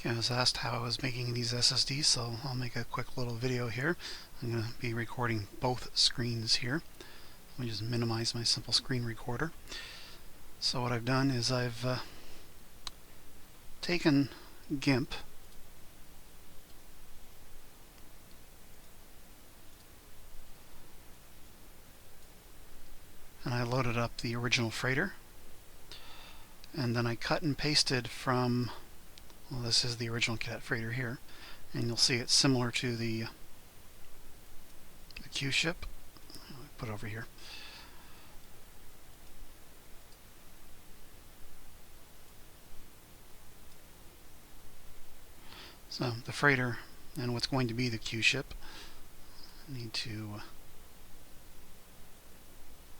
I was asked how I was making these SSDs, so I'll make a quick little video here. I'm going to be recording both screens here. Let me just minimize my simple screen recorder. So what I've done is I've taken GIMP and I loaded up the original freighter, and then I cut and pasted from, well, this is the original Cadet freighter here, and you'll see it's similar to the Q ship. I'll put it over here. So the freighter and what's going to be the Q ship, I need to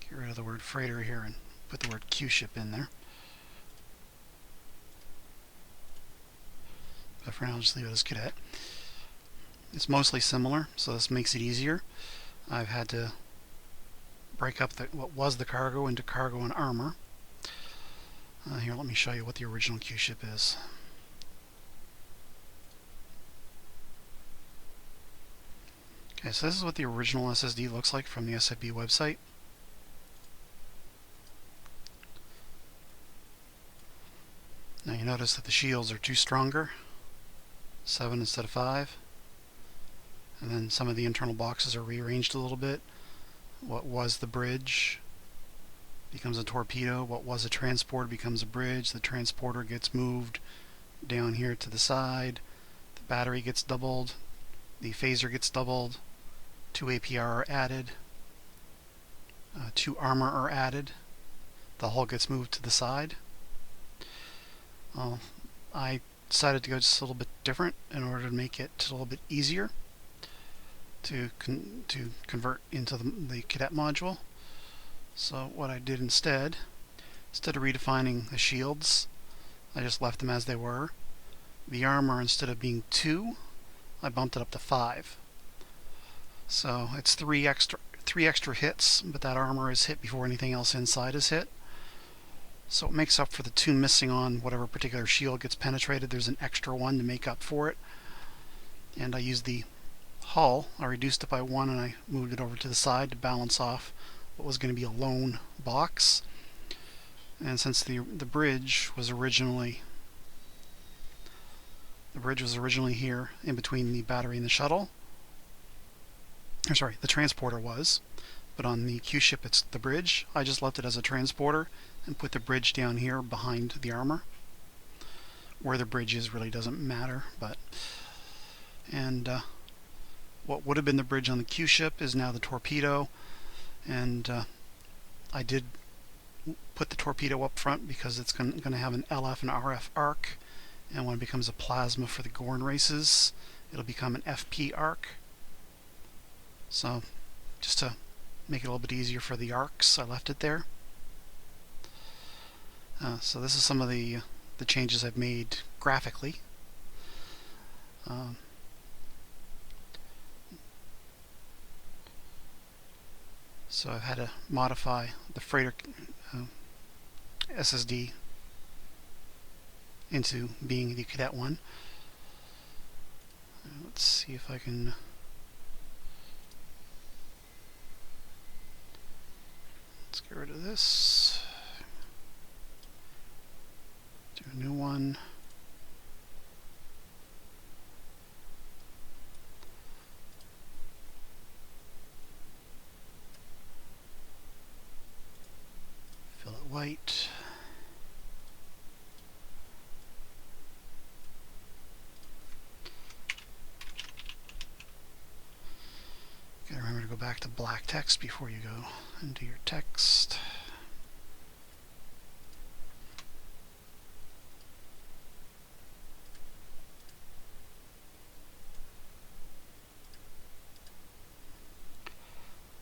get rid of the word freighter here and put the word Q ship in there. But for now, I'll just leave it as Cadet. It's mostly similar, so this makes it easier. I've had to break up what was the cargo into cargo and armor. Here, let me show you what the original Q ship is. Okay, so this is what the original SSD looks like from the SFB website. Now you notice that the shields are 2 stronger, 7 instead of 5. And then some of the internal boxes are rearranged a little bit. What was the bridge becomes a torpedo. What was a transporter becomes a bridge. The transporter gets moved down here to the side. The battery gets doubled. The phaser gets doubled. 2 APR are added. 2 armor are added. The hull gets moved to the side. I decided to go just a little bit different in order to make it a little bit easier to convert into the Cadet module. So what I did instead of redefining the shields, I just left them as they were. The armor, instead of being 2, I bumped it up to 5. So it's 3 extra hits, but that armor is hit before anything else inside is hit. So it makes up for the 2 missing on whatever particular shield gets penetrated. There's an extra 1 to make up for it. And I used the hull. I reduced it by 1 and I moved it over to the side to balance off what was going to be a lone box. And since the bridge was originally here in between the battery and the shuttle, or sorry, the transporter was, but on the Q ship it's the bridge. I just left it as a transporter and put the bridge down here behind the armor. Where the bridge is really doesn't matter, but what would have been the bridge on the Q ship is now the torpedo, and I did put the torpedo up front because it's going to have an LF and RF arc, and when it becomes a plasma for the Gorn races, it'll become an FP arc. So just to make it a little bit easier for the arcs, I left it there. So this is some of the changes I've made graphically. So I've had to modify the freighter SSD into being the Cadet one. Let's see if I can. Let's get rid of this. Do a new one. Fill it white. Gotta remember to go back to black text before you go into your text.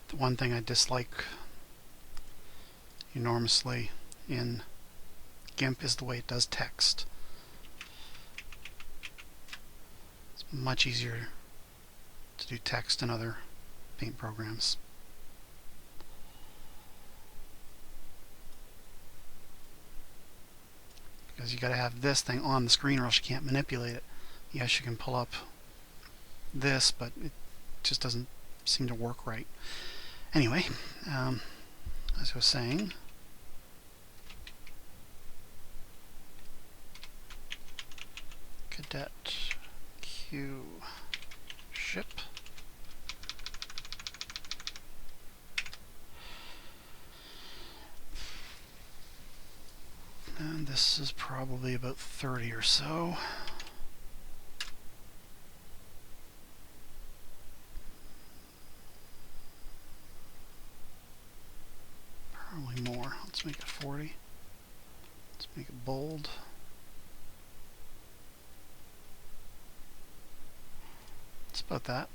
The one thing I dislike enormously in GIMP is the way it does text. It's much easier to do text in other paint programs. because you got to have this thing on the screen or else you can't manipulate it. Yes, you can pull up this, but it just doesn't seem to work right. Anyway, as I was saying, cadet Q ship. And this is probably about 30 or so. Probably more. Let's make it 40. Let's make it bold. It's about that.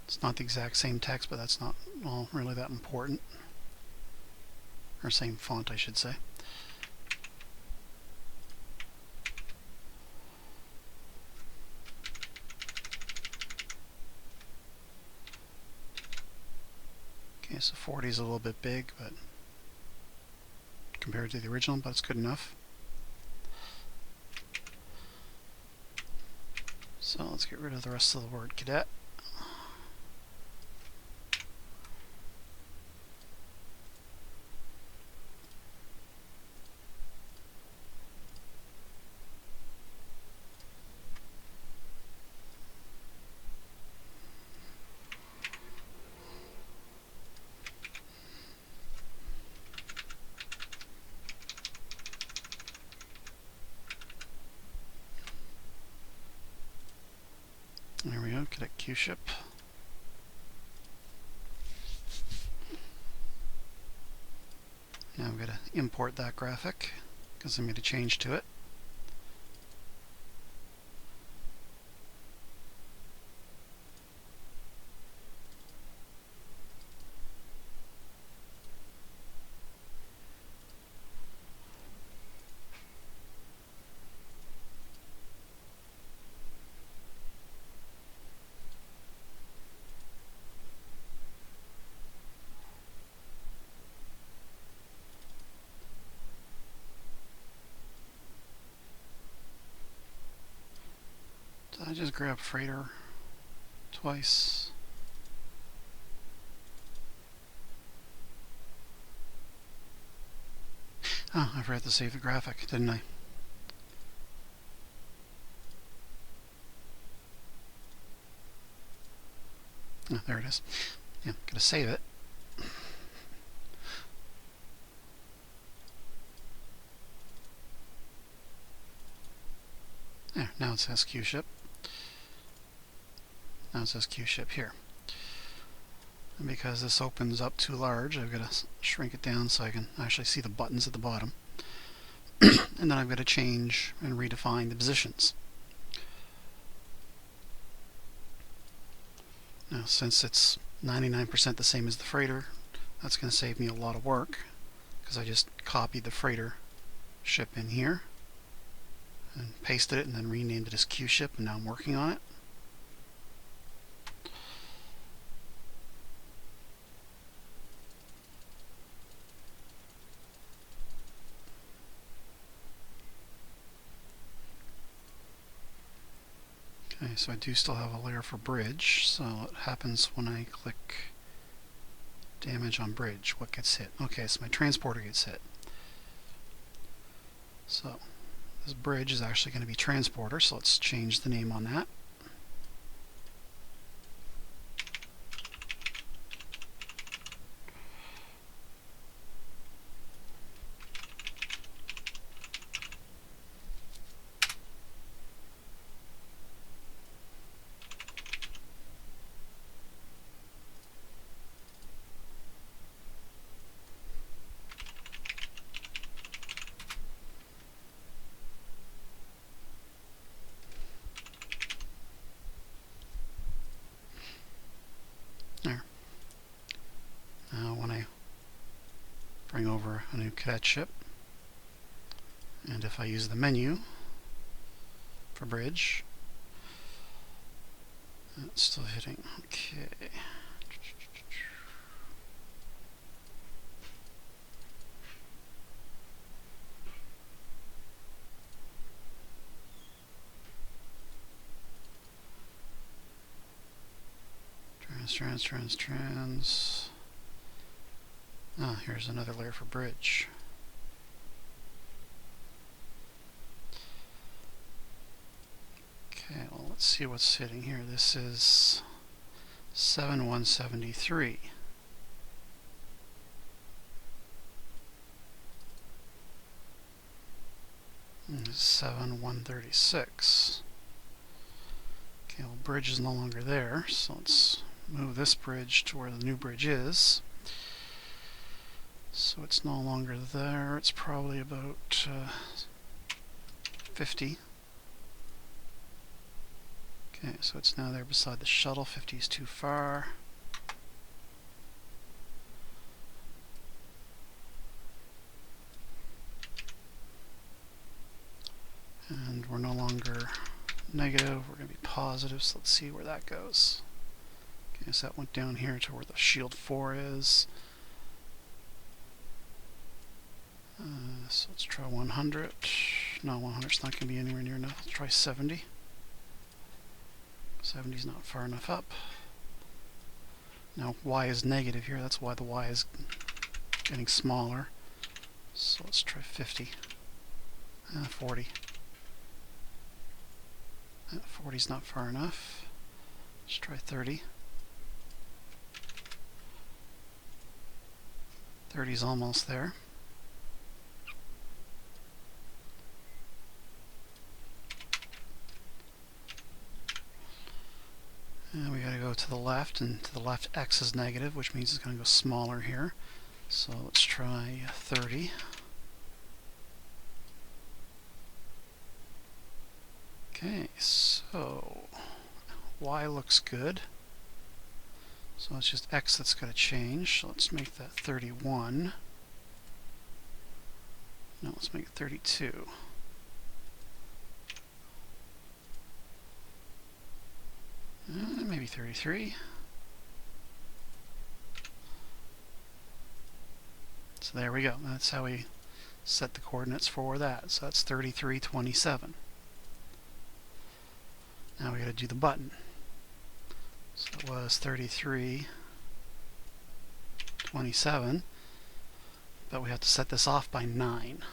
It's not the exact same text, but that's not, well, really that important. Or same font, I should say. Okay, so 40 is a little bit big, but compared to the original, but it's good enough. So let's get rid of the rest of the word cadet. There we go, cadet Q ship. Now I'm going to import that graphic because I made a change to it. Did I just grab freighter twice? Oh, I forgot to save the graphic, didn't I? Oh, there it is. Yeah, gotta save it. There, now it says Q ship. Now it says Q ship here. And because this opens up too large, I've got to shrink it down so I can actually see the buttons at the bottom. And then I've got to change and redefine the positions. Now, since it's 99% the same as the freighter, that's going to save me a lot of work, because I just copied the freighter ship in here and pasted it and then renamed it as Q ship, and now I'm working on it. Okay, so I do still have a layer for bridge, so what happens when I click damage on bridge? What gets hit? Okay, so my transporter gets hit. So this bridge is actually going to be transporter, so let's change the name on that. There. Now when I bring over a new cadet ship, and if I use the menu for bridge, That's still hitting. Okay. Trans. Ah, here's another layer for bridge. Okay, well, let's see what's hitting here. This is 7173. 7136. Okay, well, bridge is no longer there, so let's move this bridge to where the new bridge is. So it's no longer there. It's probably about 50. Okay, so it's now there beside the shuttle. 50 is too far. And we're no longer negative. We're going to be positive, so let's see where that goes. Okay, so that went down here to where the shield 4 is. So let's try 100. No, 100's not going to be anywhere near enough. Let's try 70. 70's not far enough up. Now y is negative here, that's why the y is getting smaller. So let's try 50. 40. 40's not far enough. Let's try 30. 30's almost there. And we got to go to the left, and to the left x is negative, which means it's going to go smaller here. So let's try 30. Okay, so y looks good. So it's just x that's got to change. So let's make that 31. No, let's make it 32. Maybe 33. So there we go. That's how we set the coordinates for that. So that's 3327. Now we got to do the button. So it was 3327, but we have to set this off by 9.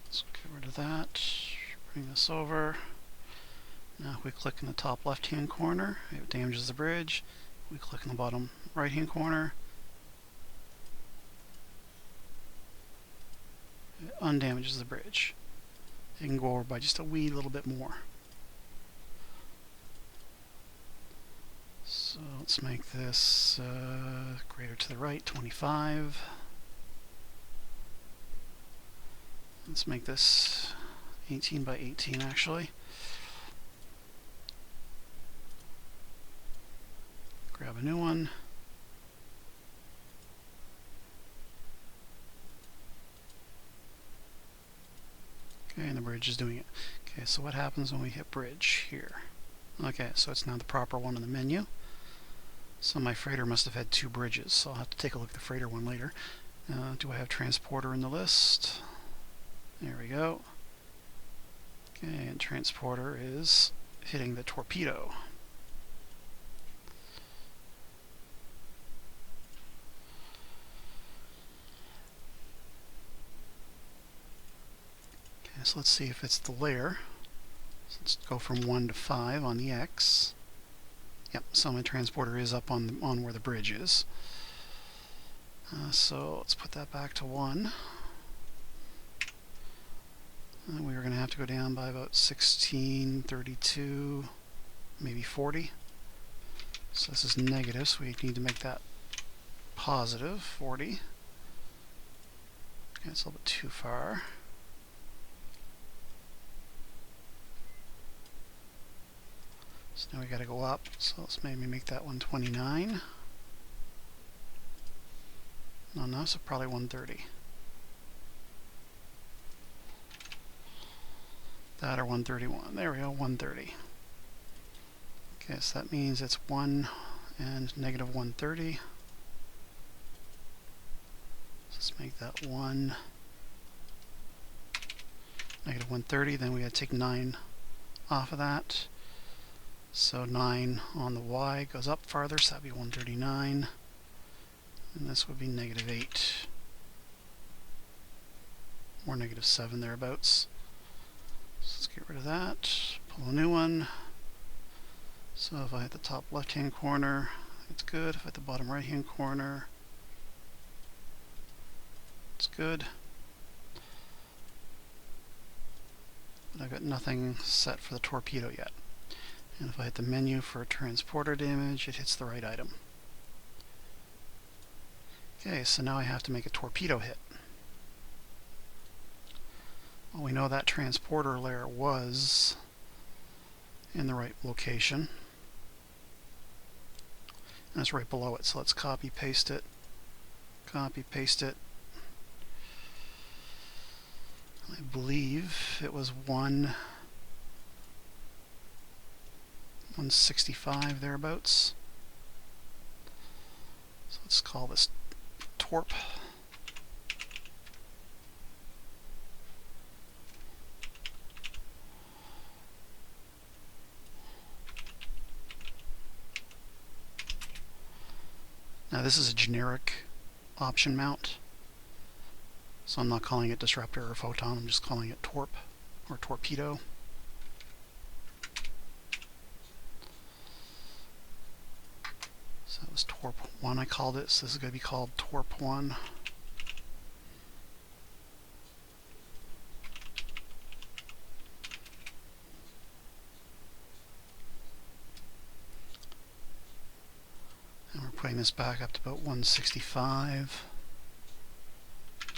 Let's get rid of that. Bring this over. Now if we click in the top left hand corner, it damages the bridge. We click in the bottom right hand corner, it undamages the bridge. It can go over by just a wee little bit more. So let's make this greater to the right, 25. Let's make this 18 by 18 actually. Grab a new one. Okay, and the bridge is doing it. Okay, so what happens when we hit bridge here? Okay, so it's now the proper one in the menu. So my freighter must have had 2 bridges, so I'll have to take a look at the freighter one later. Do I have transporter in the list? There we go. Okay, and transporter is hitting the torpedo. So let's see if it's the layer. So let's go from 1 to 5 on the X. Yep, so my transporter is up on where the bridge is. So let's put that back to 1. And we are going to have to go down by about 16, 32, maybe 40. So this is negative, so we need to make that positive, 40. Okay, it's a little bit too far. So now we got to go up. So let's maybe make that 129. No, so probably 130. That or 131. There we go, 130. Okay, so that means it's 1 and negative 130. So let's make that 1, negative 130. Then we got to take 9 off of that. So 9 on the y goes up farther, so that'd be 139. And this would be negative 8. Or negative 7 thereabouts. So let's get rid of that. Pull a new one. So if I hit the top left-hand corner, it's good. If I hit the bottom right-hand corner, it's good. But I've got nothing set for the torpedo yet. And if I hit the menu for transporter damage, it hits the right item. Okay, so now I have to make a torpedo hit. Well, we know that transporter layer was in the right location. And it's right below it, so let's copy paste it. Copy paste it. I believe it was 165 thereabouts. So let's call this torp. Now this is a generic option mount, so I'm not calling it disruptor or photon, I'm just calling it torp or torpedo. So that was torp 1 I called it, so this is going to be called torp 1. And we're putting this back up to about 165.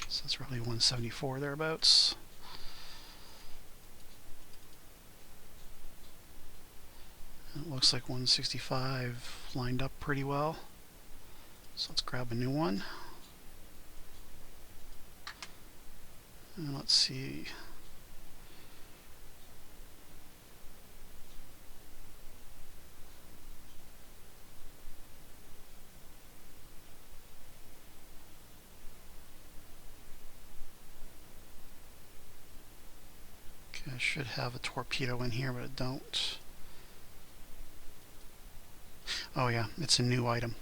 So that's roughly 174 thereabouts. And it looks like 165 lined up pretty well. So let's grab a new one. And let's see. Okay, I should have a torpedo in here, but I don't. Oh yeah, it's a new item.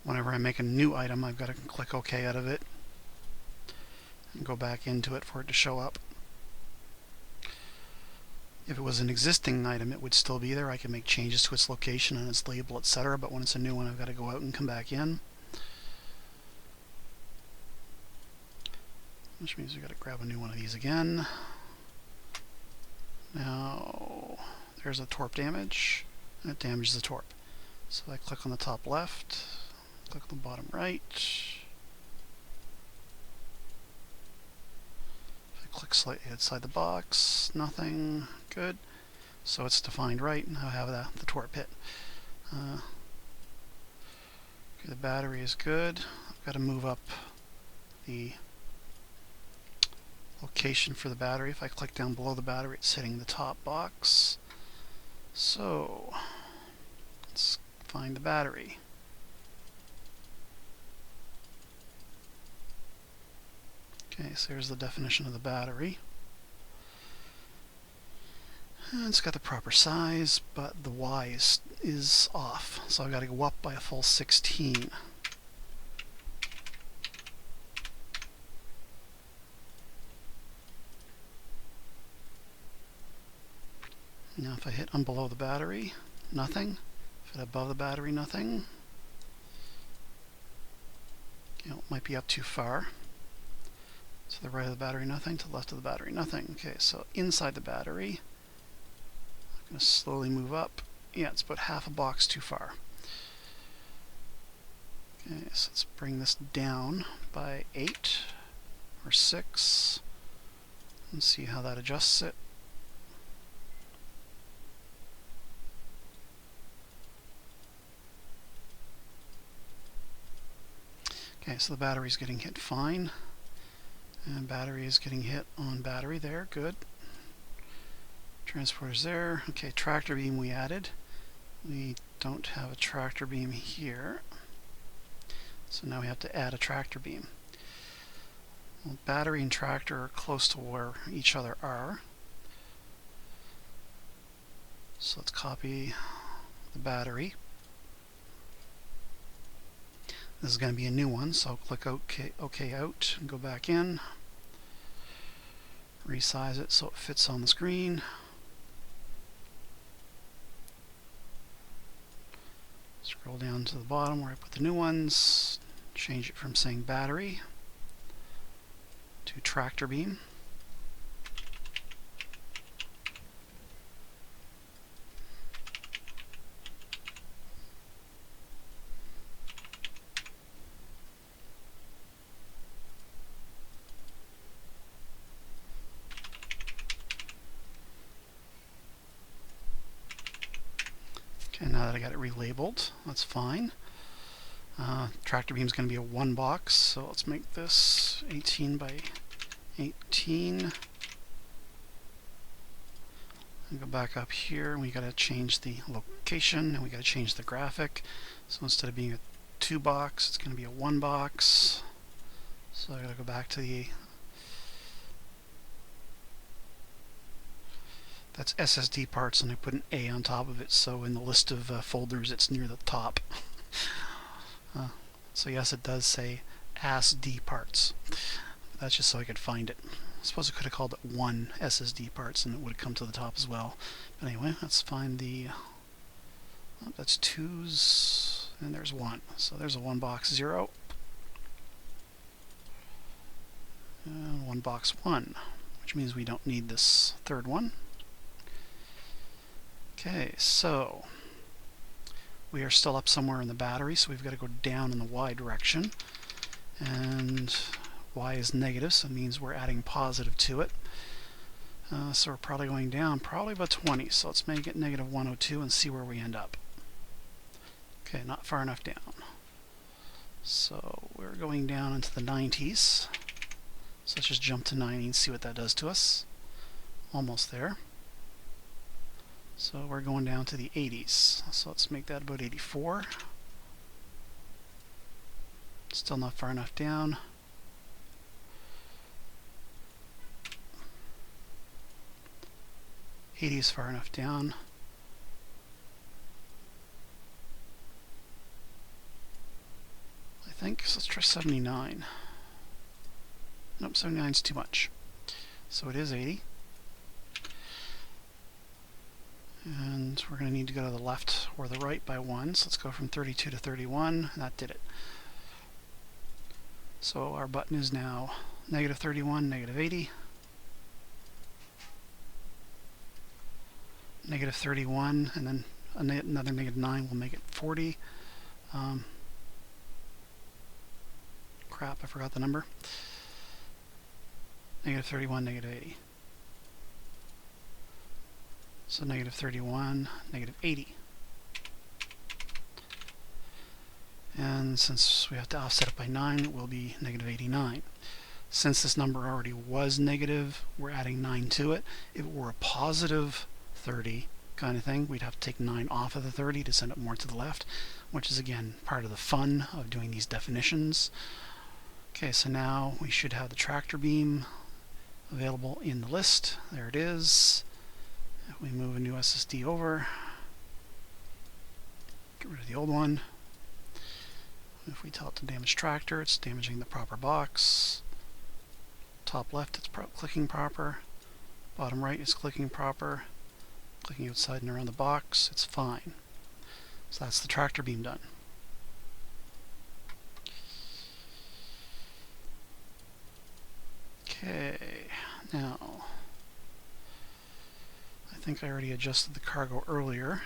Whenever I make a new item, I've got to click OK out of it and go back into it for it to show up. If it was an existing item, it would still be there. I can make changes to its location and its label, etc. But when it's a new one, I've got to go out and come back in. Which means we've got to grab a new one of these again. Now, there's a torp damage, and it damages the torp. So I click on the top left, click on the bottom right. If I click slightly outside the box, nothing, good. So it's defined right, and I have the torp hit. Okay, the battery is good. I've got to move up the location for the battery. If I click down below the battery, it's hitting the top box. So let's find the battery. Okay, so here's the definition of the battery. And it's got the proper size, but the Y is off. So I've got to go up by a full 16. Now if I hit on below the battery, nothing. If I hit above the battery, nothing. You know, it might be up too far. To the right of the battery, nothing. To the left of the battery, nothing. Okay, so inside the battery, I'm going to slowly move up. Yeah, it's about half a box too far. Okay, so let's bring this down by 8 or 6 and see how that adjusts it. Okay, so the battery's getting hit fine. And battery is getting hit on battery there, good. Transporter's there. Okay, tractor beam we added. We don't have a tractor beam here. So now we have to add a tractor beam. Well, battery and tractor are close to where each other are. So let's copy the battery. This is going to be a new one, so I'll click OK out and go back in. Resize it so it fits on the screen. Scroll down to the bottom where I put the new ones. Change it from saying battery to tractor beam. Okay, now that I got it relabeled, that's fine. Tractor beam is going to be a 1 box, so let's make this 18 by 18. And go back up here, and we got to change the location, and we got to change the graphic. So instead of being a 2 box, it's going to be a 1 box. So I got to go back to the that's SSD parts, and I put an A on top of it, so in the list of folders it's near the top. So yes, it does say ASD parts. That's just so I could find it. I suppose I could have called it 1 SSD parts and it would have come to the top as well. But anyway, let's find the... Oh, that's 2's, and there's 1. So there's a 1 box 0. 1 box 1, which means we don't need this third one. Okay, so we are still up somewhere in the battery, so we've got to go down in the Y direction. And Y is negative, so it means we're adding positive to it. So we're probably going down, probably about 20. So let's make it negative 102 and see where we end up. Okay, not far enough down. So we're going down into the 90s. So let's just jump to 90 and see what that does to us. Almost there. So we're going down to the 80s. So let's make that about 84. Still not far enough down. '80 is far enough down. I think. So let's try 79. Nope, 79 is too much. So it is 80. And we're going to need to go to the left or the right by 1. So let's go from 32 to 31, and that did it. So our button is now negative 31, negative 80. Negative 31, and then another negative 9 will make it 40. Crap, I forgot the number. Negative 31, negative 80. So negative 31, negative 80. And since we have to offset it by 9, it will be negative 89. Since this number already was negative, we're adding 9 to it. If it were a positive 30 kind of thing, we'd have to take 9 off of the 30 to send it more to the left, which is again part of the fun of doing these definitions. Okay, so now we should have the tractor beam available in the list. There it is. If we move a new SSD over, get rid of the old one. If we tell it to damage tractor, it's damaging the proper box. Top left, it's clicking proper. Bottom right is clicking proper. Clicking outside and around the box, it's fine. So that's the tractor beam done. Okay, now I think I already adjusted the cargo earlier.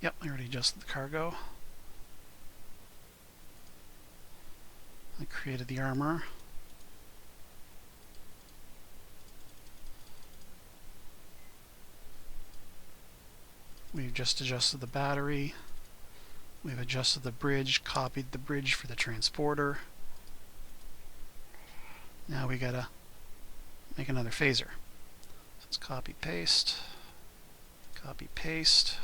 Yep, I already adjusted the cargo. I created the armor. We've just adjusted the battery. We've adjusted the bridge, copied the bridge for the transporter. Now we gotta make another phaser. So let's copy paste. Copy paste.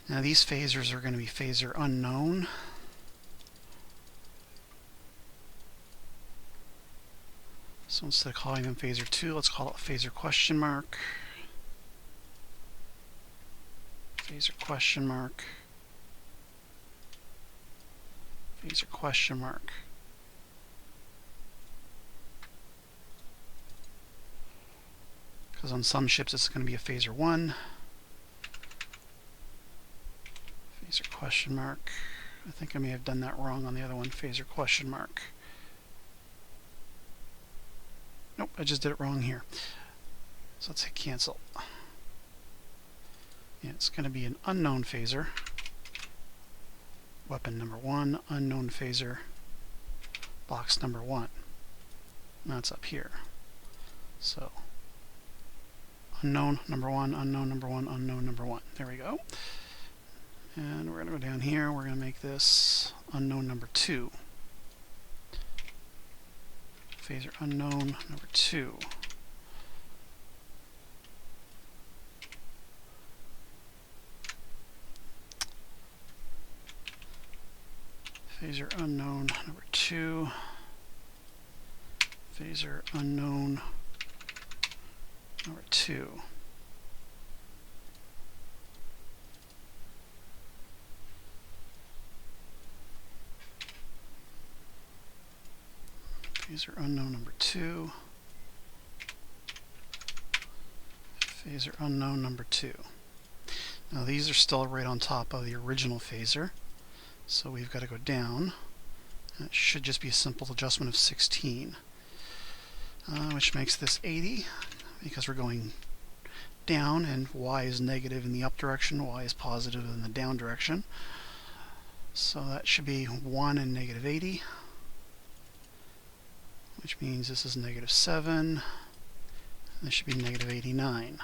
Now these phasers are going to be phaser unknown. So instead of calling them phaser 2, let's call it phaser question mark. Phaser question mark. Phaser question mark. Because on some ships it's going to be a phaser 1. Phaser question mark. I think I may have done that wrong on the other one. Phaser question mark. Nope, I just did it wrong here. So let's hit cancel. Yeah, it's going to be an unknown phaser. Weapon number 1, unknown phaser, box number 1. And that's up here. So, unknown number 1, unknown number 1, unknown number 1. There we go. And we're going to go down here. We're going to make this unknown number 2. Phaser unknown number 2. Phaser unknown number 2. Phaser unknown number 2. Phaser unknown number 2. Phaser unknown number 2. Now these are still right on top of the original phaser. So we've got to go down. And it should just be a simple adjustment of 16. Which makes this 80 because we're going down and y is negative in the up direction, y is positive in the down direction. So that should be 1 and negative 80. Which means this is negative 7, and this should be negative 89.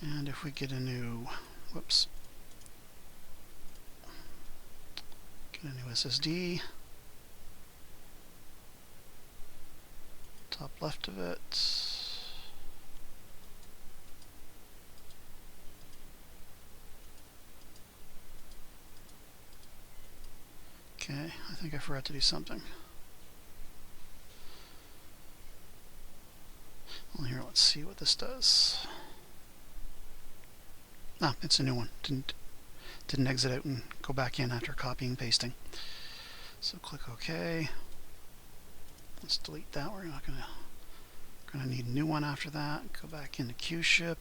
And if we get a new, whoops, get a new SSD, top left of it, okay, I think I forgot to do something. Well, here, let's see what this does. Ah, it's a new one. Didn't exit out and go back in after copying and pasting. So click OK. Let's delete that. We're not gonna need a new one after that. Go back into QShip.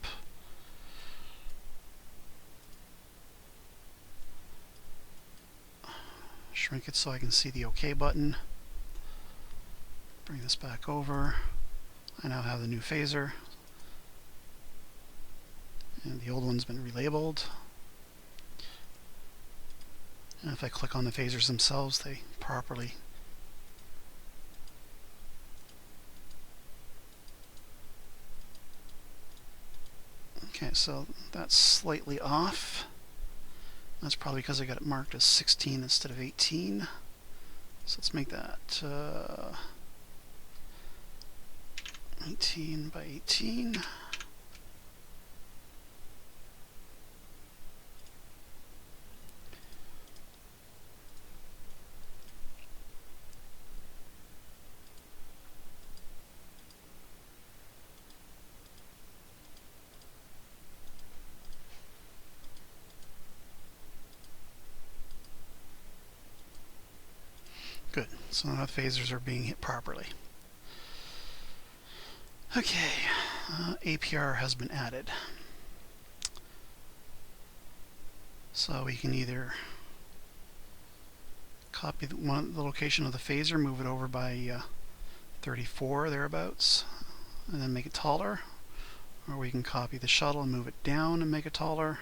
Shrink it so I can see the OK button. Bring this back over. I now have the new phaser. And the old one's been relabeled. And if I click on the phasers themselves, they properly okay, so that's slightly off. That's probably because I got it marked as 16 instead of 18. So let's make that 18 by 18. Good, so now the phasers are being hit properly. Okay, APR has been added. So we can either copy the location of the phaser, move it over by 34 thereabouts, and then make it taller. Or we can copy the shuttle and move it down and make it taller.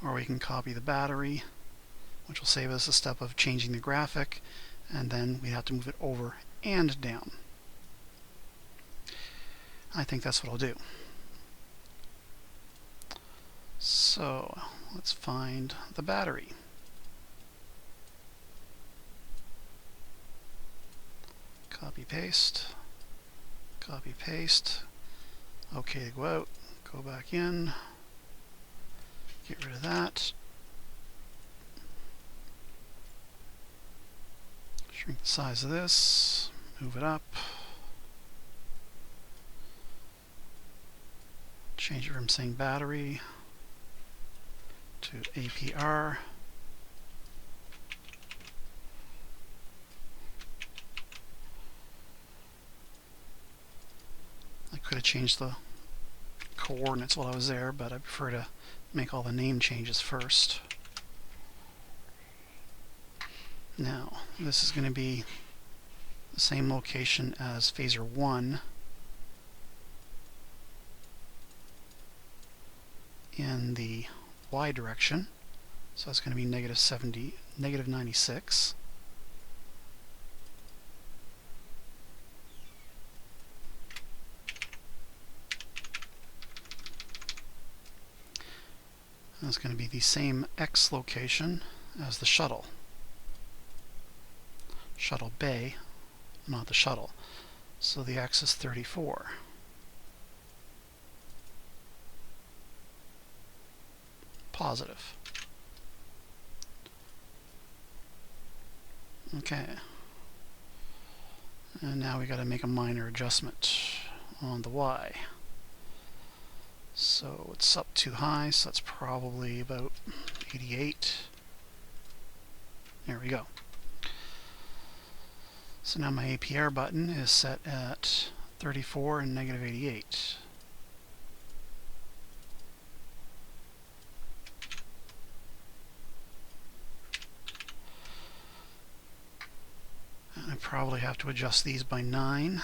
Or we can copy the battery, which will save us a step of changing the graphic, and then we have to move it over and down. I think that's what I'll do. So let's find the battery. Copy paste, copy paste. Okay to go out, go back in, get rid of that. Shrink the size of this, move it up. Change it from saying battery to APR. I could have changed the coordinates while I was there, but I prefer to make all the name changes first. Now, this is going to be the same location as phaser 1 in the Y direction, so it's going to be negative 70, negative 96. And it's going to be the same X location as the shuttle. Shuttle bay, not the shuttle. So the X is 34. Positive. Okay. And now we got to make a minor adjustment on the Y. So it's up too high, so that's probably about 88. There we go. So now my APR button is set at 34 and negative 88. And I probably have to adjust these by 9.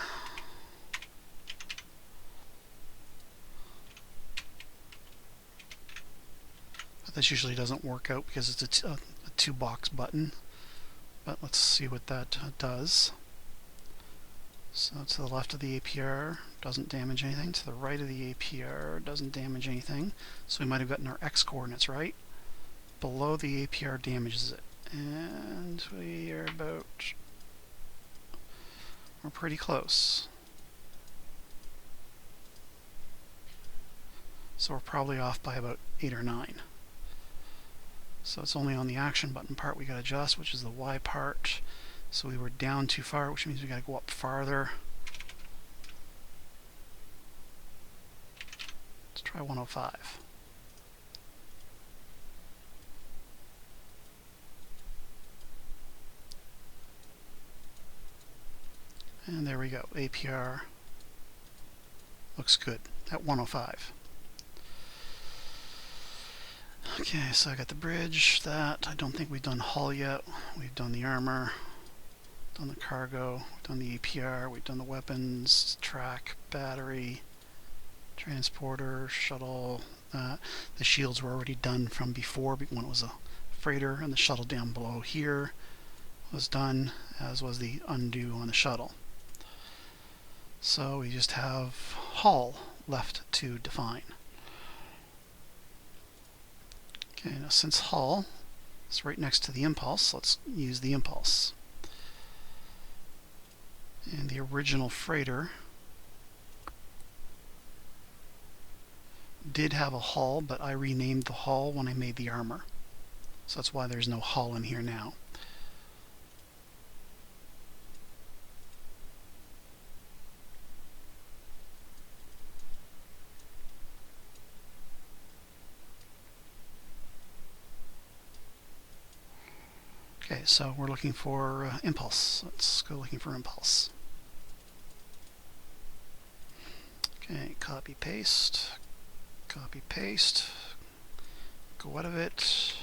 But this usually doesn't work out because it's a 2-box button. But let's see what that does. So to the left of the APR doesn't damage anything. To the right of the APR doesn't damage anything. So we might have gotten our X coordinates right. Below the APR damages it. And we are we're pretty close. So we're probably off by about 8 or 9. So it's only on the action button part we got to adjust, which is the Y part. So we were down too far, which means we got to go up farther. Let's try 105. And there we go. APR looks good at 105. Okay, so I got the bridge, that. I don't think we've done hull yet. We've done the armor, done the cargo, we've done the APR, we've done the weapons, track, battery, transporter, shuttle. The shields were already done from before when it was a freighter, and the shuttle down below here was done, as was the undo on the shuttle. So we just have hull left to define. Okay, now since hull is right next to the impulse, let's use the impulse. And the original freighter did have a hull, but I renamed the hull when I made the armor. So that's why there's no hull in here now. Okay, so we're looking for impulse. Let's go looking for impulse. Okay, copy paste, go out of it,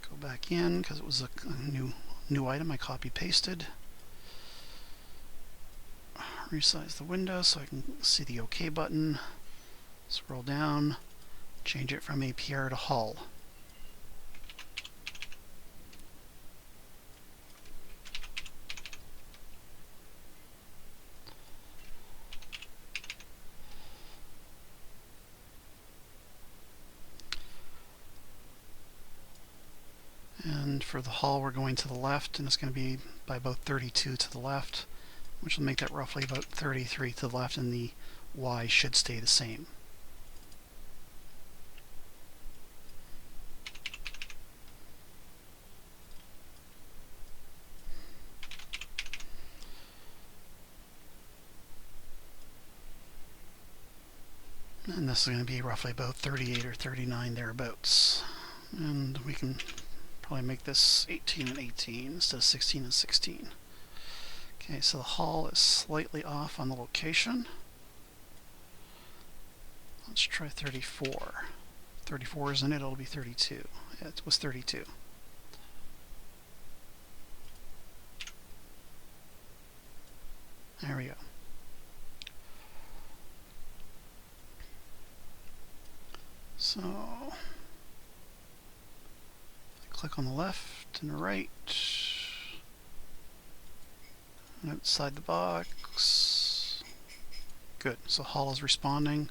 go back in because it was a new item I copy pasted. Resize the window so I can see the OK button. Scroll down, change it from APR to hull. for the hull, we're going to the left, and it's going to be by about 32 to the left, which will make that roughly about 33 to the left, and the Y should stay the same. And this is going to be roughly about 38 or 39 thereabouts. And we can probably make this 18 and 18 instead of 16 and 16. Okay, so the hull is slightly off on the location. Let's try 34. 34 isn't it? It'll be 32. Yeah, it was 32. There we go. So, click on the left and the right, and outside the box. Good. So hull is responding,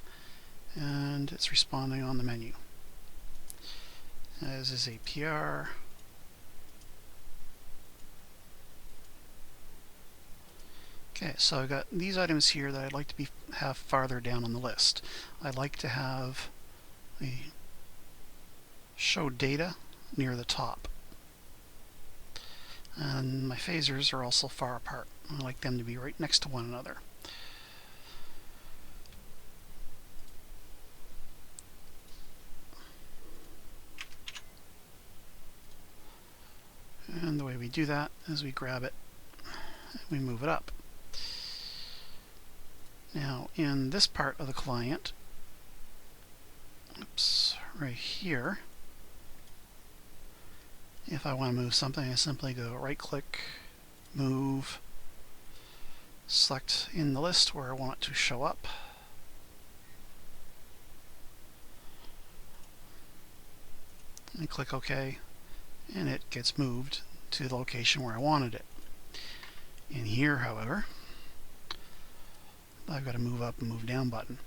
and it's responding on the menu, as is APR. Okay, so I've got these items here that I'd like to have farther down on the list. I'd like to have the show data near the top. And my phasers are also far apart. I like them to be right next to one another. And the way we do that is we grab it and we move it up. Now in this part of the client, right here, if I want to move something, I simply go right click, move, select in the list where I want it to show up, and click OK, and it gets moved to the location where I wanted it. In here, however, I've got a move up and move down button.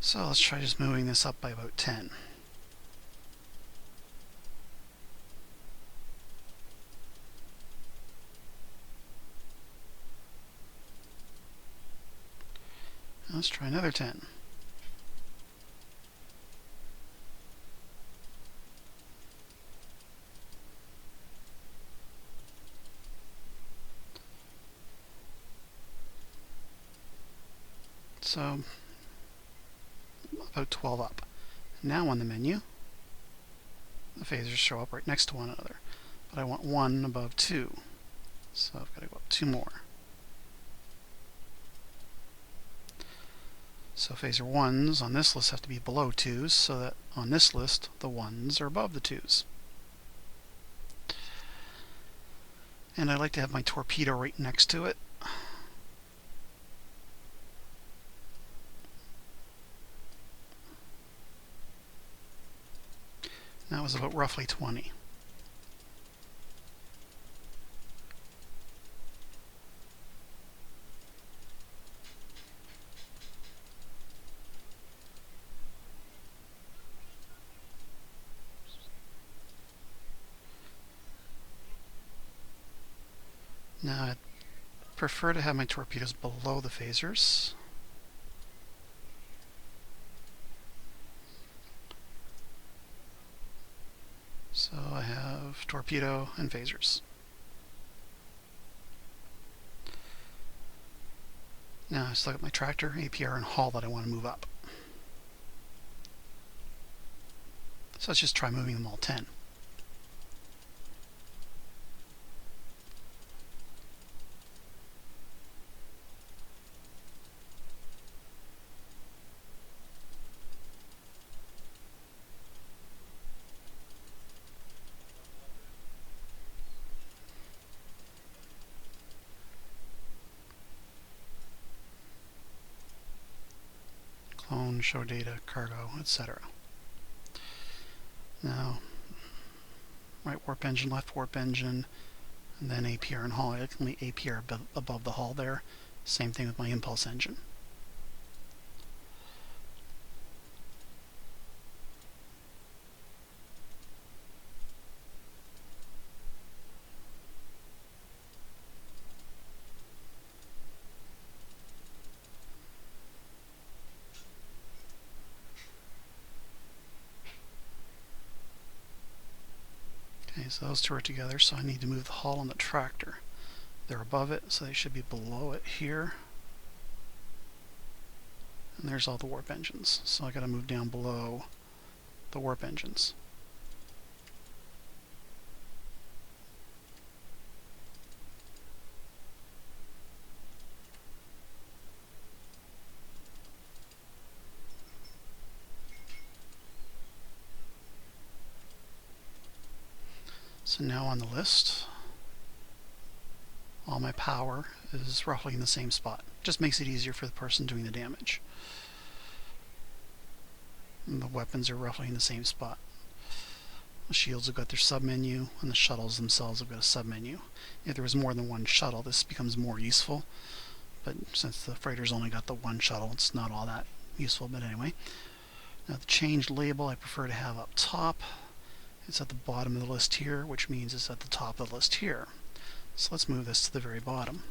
So let's try just moving this up by about 10. Let's try another 10. So about 12 up. Now on the menu, the phasers show up right next to one another, but I want one above 2, so I've got to go up 2 more. So phaser 1s on this list have to be below 2s, so that on this list the 1s are above the 2s. And I like to have my torpedo right next to it. That was about roughly 20. Now I'd prefer to have my torpedoes below the phasers. So I have torpedo and phasers. Now I just look at my tractor, APR, and hull that I want to move up. So let's just try moving them all 10. Clone, show data, cargo, etc. Now, right warp engine, left warp engine, and then APR and hull. I can leave APR above the hull there. Same thing with my impulse engine. Okay, so those two are together, so I need to move the hull and the tractor. They're above it, so they should be below it here. And there's all the warp engines, so I gotta move down below the warp engines. So now on the list, all my power is roughly in the same spot. Just makes it easier for the person doing the damage. And the weapons are roughly in the same spot. The shields have got their submenu, and the shuttles themselves have got a submenu. If there was more than one shuttle, this becomes more useful. But since the freighter's only got the one shuttle, it's not all that useful. But anyway, now the change label I prefer to have up top. It's at the bottom of the list here, which means it's at the top of the list here. So let's move this to the very bottom.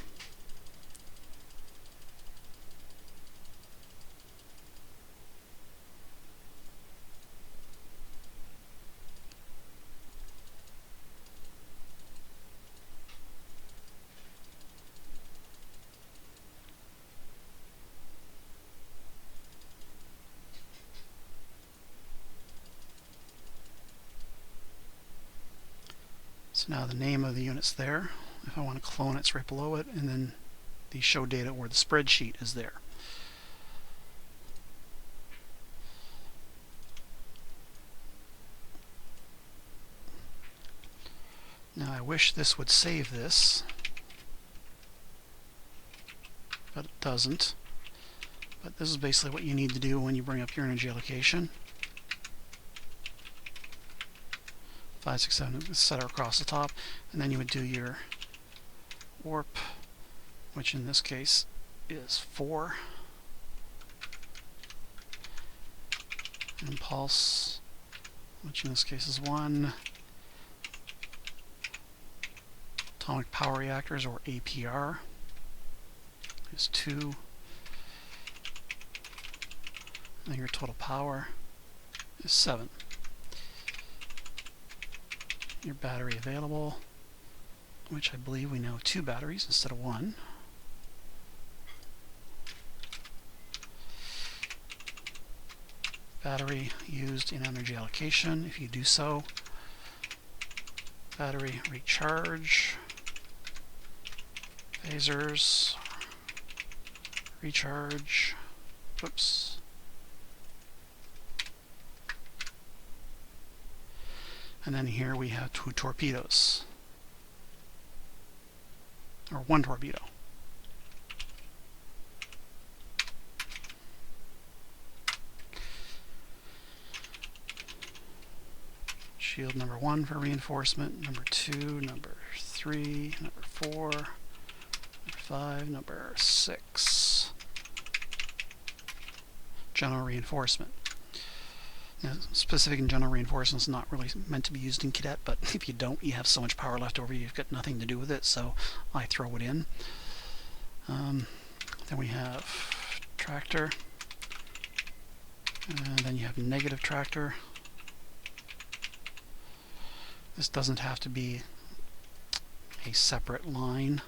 So now the name of the unit's there. If I want to clone it, it's right below it, and then the show data or the spreadsheet is there. Now I wish this would save this, but it doesn't. But this is basically what you need to do when you bring up your energy allocation. 5, 6, 7, set across the top, and then you would do your warp, which in this case is 4. Impulse, which in this case is 1. Atomic power reactors, or APR, is 2. And your total power is 7. Your battery available, which I believe we now have 2 batteries instead of 1. Battery used in energy allocation, if you do so. Battery recharge. Phasers. Recharge. Whoops. And then here we have 2 torpedoes. Or 1 torpedo. Shield number 1 for reinforcement, number 2, number 3, number 4, number 5, number 6. General reinforcement. Now, specific and general reinforcement is not really meant to be used in cadet, but if you don't, you have so much power left over, you've got nothing to do with it, so I throw it in. Then we have tractor, and then you have negative tractor. This doesn't have to be a separate line.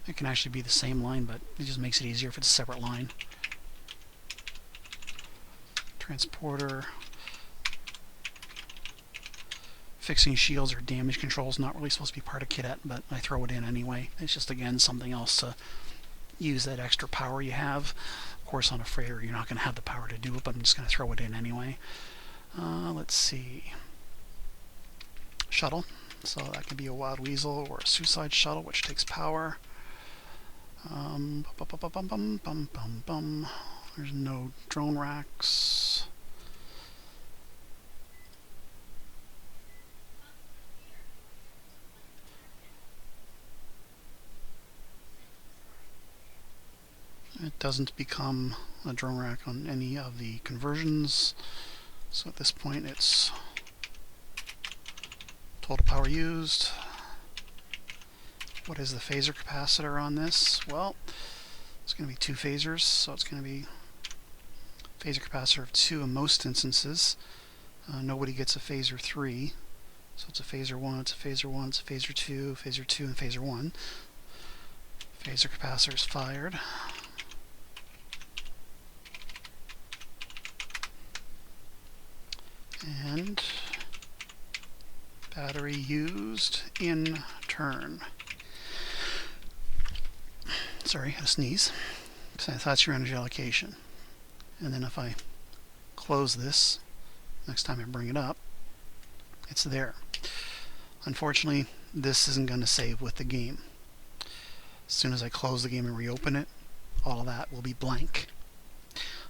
It can actually be the same line, but it just makes it easier if it's a separate line. Transporter. Fixing shields or damage control is not really supposed to be part of cadet, but I throw it in anyway. It's just, again, something else to use that extra power you have. Of course, on a freighter, you're not going to have the power to do it, but I'm just going to throw it in anyway. Let's see. Shuttle. So that could be a Wild Weasel or a Suicide Shuttle, which takes power. There's no drone racks. It doesn't become a drone rack on any of the conversions. So at this point it's total power used. What is the phaser capacitor on this? Well, it's going to be 2 phasers, so it's going to be phaser capacitor of 2 in most instances. Nobody gets a phaser 3. So it's a phaser 1, it's a phaser 1, it's a phaser 2, phaser 2, and phaser 1. Phaser capacitor is fired. And battery used in turn. Sorry, I had a sneeze. So that's your energy allocation. And then if I close this, next time I bring it up, it's there. Unfortunately, this isn't going to save with the game. As soon as I close the game and reopen it, all of that will be blank.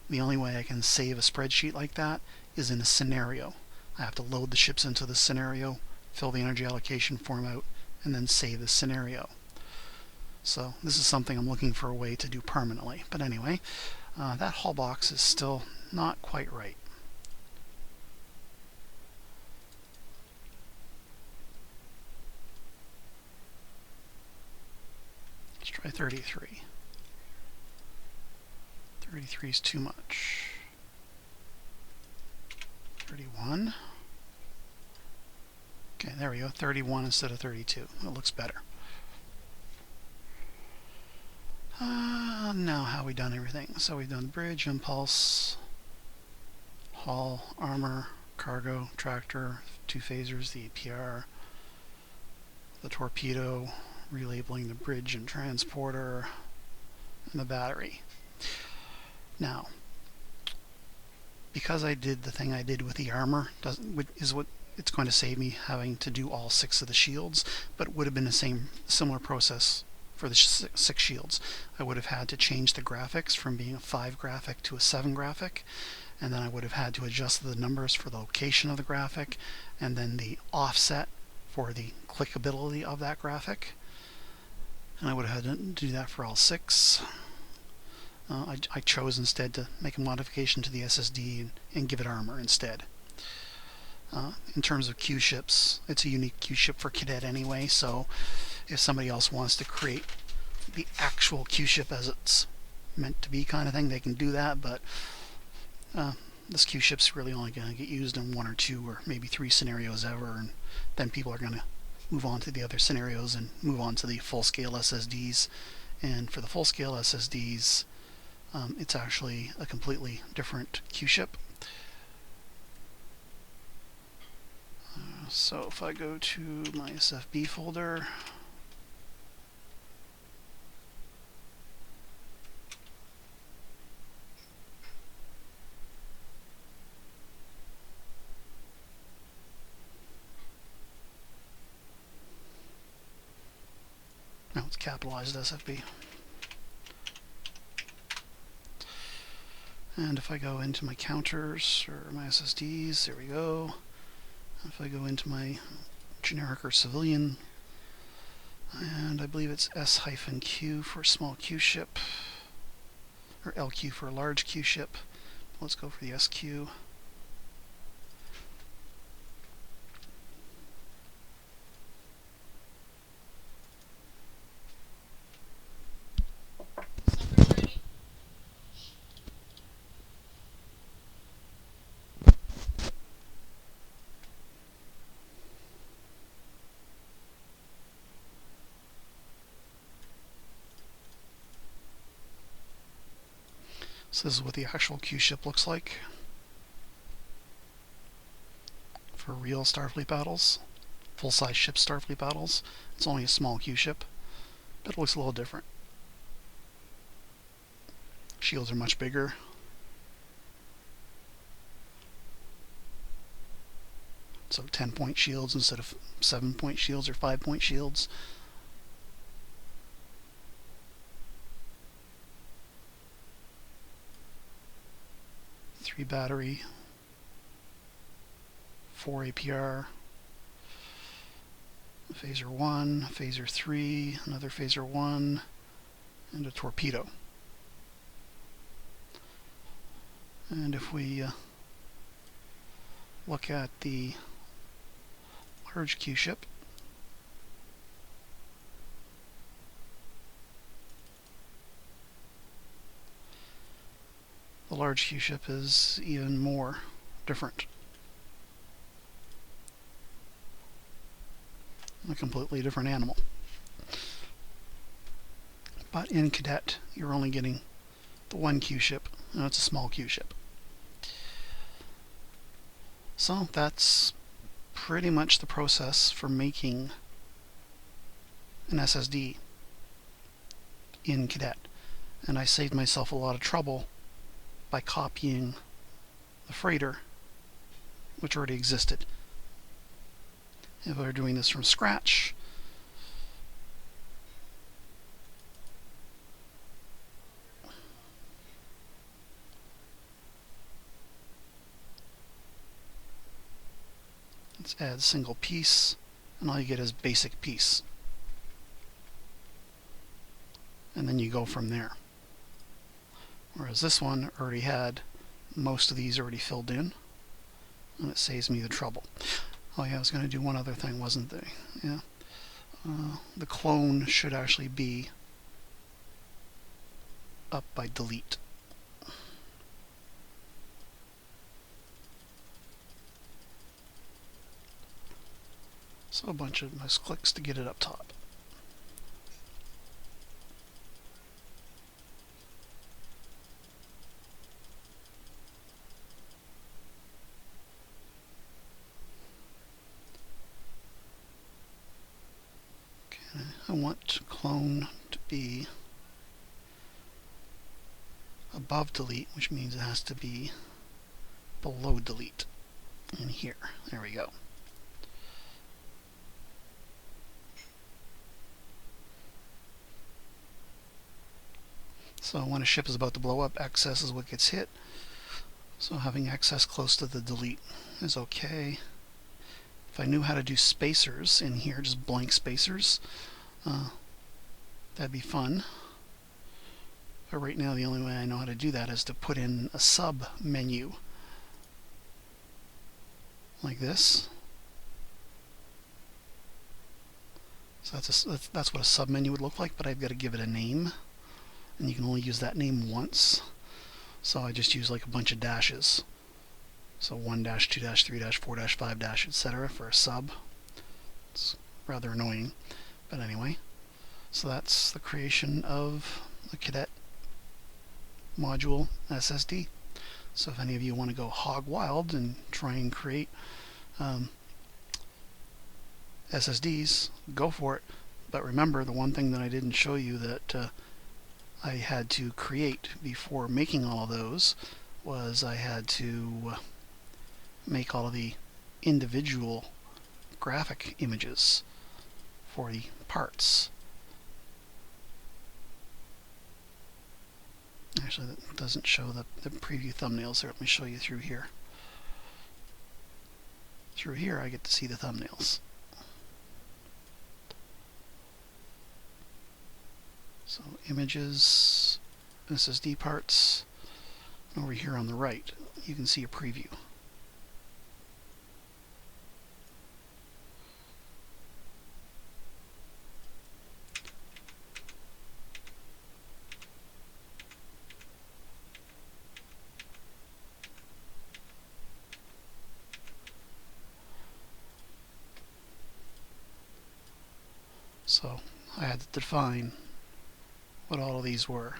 The only way I can save a spreadsheet like that is in a scenario. I have to load the ships into the scenario, fill the energy allocation form out, and then save the scenario. So this is something I'm looking for a way to do permanently. But anyway, that hull box is still not quite right. Let's try 33. 33 is too much. 31. Okay, there we go. 31 instead of 32. It looks better. Now how we done everything? So we've done bridge, impulse, hull, armor, cargo, tractor, 2 phasers, the APR, the torpedo, relabeling the bridge and transporter, and the battery. Now, because I did the thing I did with the armor, is what it's going to save me having to do all 6 of the shields, but it would have been the similar process for the 6 shields. I would have had to change the graphics from being a 5 graphic to a 7 graphic, and then I would have had to adjust the numbers for the location of the graphic, and then the offset for the clickability of that graphic. And I would have had to do that for all 6. I chose instead to make a modification to the SSD and give it armor instead. In terms of Q ships, it's a unique Q ship for Cadet anyway, so if somebody else wants to create the actual Q ship as it's meant to be kind of thing, they can do that, but this Q ship's really only going to get used in 1 or 2 or maybe 3 scenarios ever, and then people are going to move on to the other scenarios and move on to the full-scale SSDs. And for the full-scale SSDs, it's actually a completely different Q ship. So if I go to my SFB folder, no, it's capitalized SFB. And if I go into my counters or my SSDs, there we go. If I go into my generic or civilian, and I believe it's S-Q for small Q ship, or LQ for a large Q ship. Let's go for the SQ. So this is what the actual Q ship looks like for real Starfleet battles, full-size ship Starfleet battles. It's only a small Q ship, but it looks a little different. Shields are much bigger. So 10-point shields instead of 7-point shields or 5-point shields. Three battery, 4 APR, a phaser 1, a phaser 3, another phaser 1, and a torpedo. And if we look at the large Q ship, the large Q ship is even more different. a completely different animal. But in Cadet, you're only getting the one Q ship, and it's a small Q ship. So that's pretty much the process for making an SSD in Cadet. And I saved myself a lot of trouble by copying the freighter, which already existed. If I were doing this from scratch, let's add single piece, and all you get is basic piece. And then you go from there. Whereas this one already had most of these already filled in, and it saves me the trouble. Oh yeah, I was going to do one other thing, wasn't there? Yeah. The clone should actually be up by delete. So a bunch of mouse clicks to get it up top. Okay, I want clone to be above delete, which means it has to be below delete in here. There we go. So when a ship is about to blow up, excess is what gets hit. So having excess close to the delete is okay. If I knew how to do spacers in here, just blank spacers, that'd be fun. But right now the only way I know how to do that is to put in a sub menu like this. So that's what a sub menu would look like, but I've got to give it a name, and you can only use that name once. So I just use like a bunch of dashes. So 1 dash, 2 dash, 3 dash, 4 dash, 5 dash, etc. for a sub. It's rather annoying, but anyway. So that's the creation of the Cadet module SSD. So if any of you want to go hog wild and try and create SSDs, go for it. But remember, the one thing that I didn't show you that I had to create before making all of those was I had to make all of the individual graphic images for the parts. Actually, that doesn't show the preview thumbnails there. Let me show you through here. Through here I get to see the thumbnails. So images, SSD parts, and over here on the right you can see a preview. So I had to define what all of these were.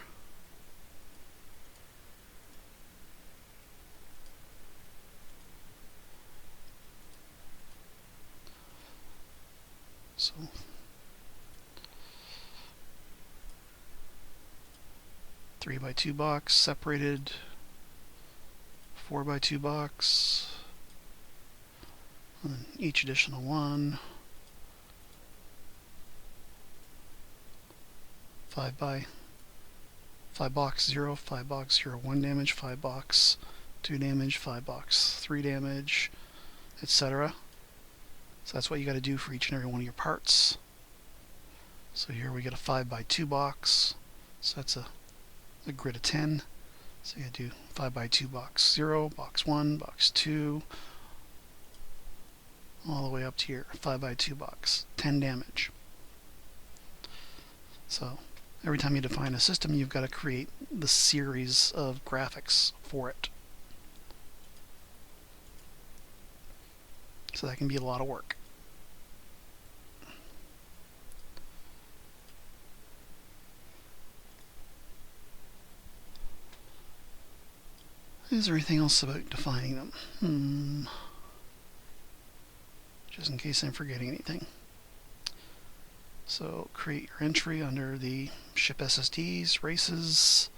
So three by 2 box separated, 4 by 2 box, and each additional one, 5 box 0, 5 box 0, 1 damage, 5 box 2 damage, 5 box 3 damage, etc. So that's what you got to do for each and every one of your parts. So here we get a 5 by 2 box, so that's a grid of 10. So you do 5 by 2 box 0, box 1, box 2, all the way up to here, 5 by 2 box, 10 damage. So every time you define a system, you've got to create the series of graphics for it. So that can be a lot of work. Is there anything else about defining them? Just in case I'm forgetting anything. So create your entry under the ship SSDs, races.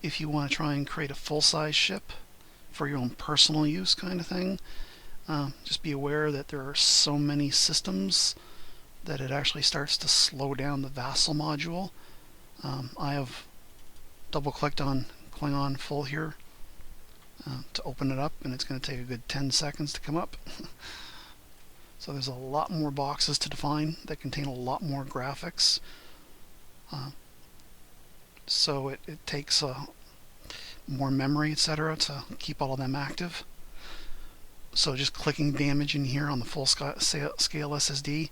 If you want to try and create a full-size ship for your own personal use kind of thing, just be aware that there are so many systems that it actually starts to slow down the Vassal module. I have double-clicked on Klingon full here to open it up, and it's going to take a good 10 seconds to come up. So there's a lot more boxes to define that contain a lot more graphics. So it takes more memory, etc., to keep all of them active. So just clicking damage in here on the full scale SSD,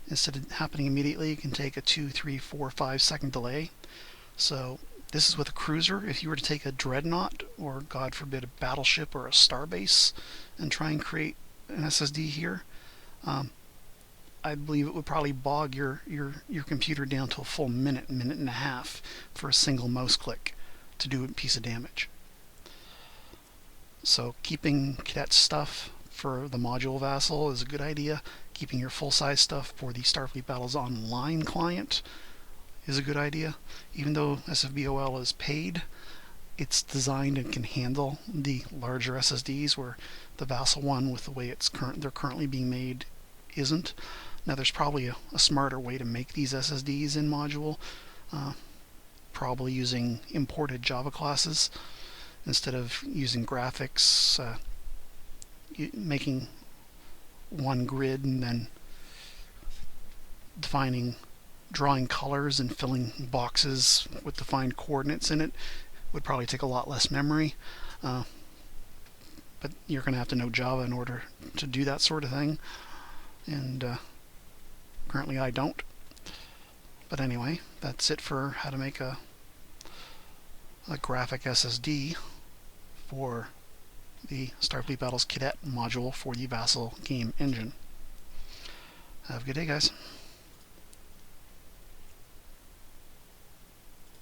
instead of happening immediately, it can take a 2, 3, 4, 5 second delay. So this is with a cruiser. If you were to take a dreadnought, or God forbid a battleship or a starbase, and try and create an SSD here, I believe it would probably bog your computer down to a full minute and a half for a single mouse click to do a piece of damage. So keeping Cadet stuff for the module Vassal is a good idea. Keeping your full-size stuff for the Starfleet Battles Online client is a good idea. Even though SFBOL is paid, it's designed and can handle the larger SSDs, where the Vassal one, with the way they're currently being made, isn't. Now there's probably a smarter way to make these SSDs in module, probably using imported Java classes instead of using graphics, making one grid and then drawing colors and filling boxes with defined coordinates in it would probably take a lot less memory. But you're going to have to know Java in order to do that sort of thing. And currently I don't. But anyway, that's it for how to make a graphic SSD for the Starfleet Battles Cadet module for the Vassal game engine. Have a good day, guys.